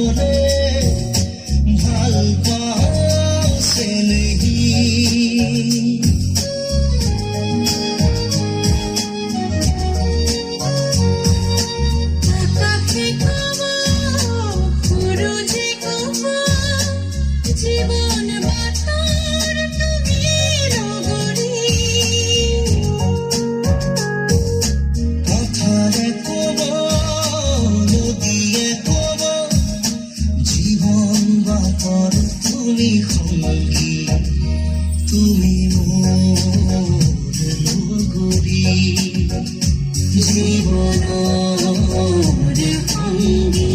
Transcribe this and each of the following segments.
করে ভাল পাও সে নেহি জীবন বাতার তুমি রগরি কথারে কব নদীয়ে কব জীবন বাতার তুমি সঙ্গী তুমি মোর নগরী জীবনৰ সঙ্গী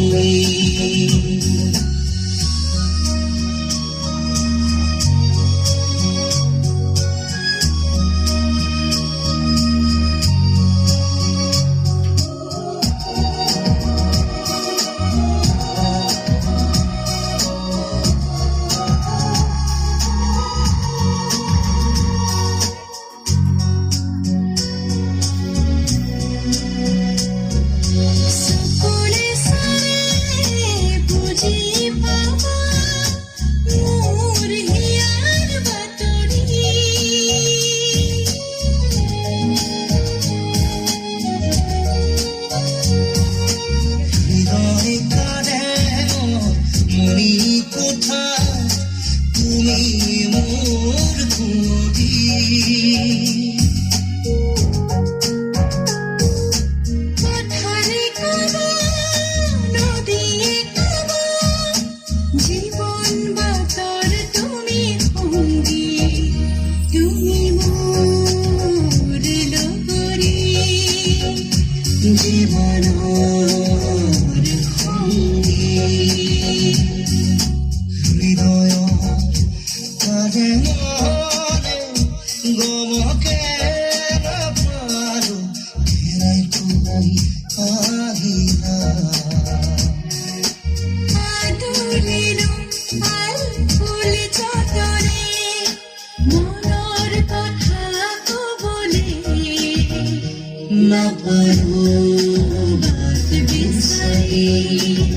তুমি মোর কুঁৱৰী কথারে কব নদীয়ে কব জীবন বাতার তুমি সঙ্গী তুমি মোর লগৰী জীৱনৰ সঙ্গী হৃদয়ত কাজে মনে গমকে নাপালো ঘেৰাই তুমি আহিলা আদৰিলো আল ফুল যতনে মনৰ কথা কবলে নাপালো বাট বিচাৰি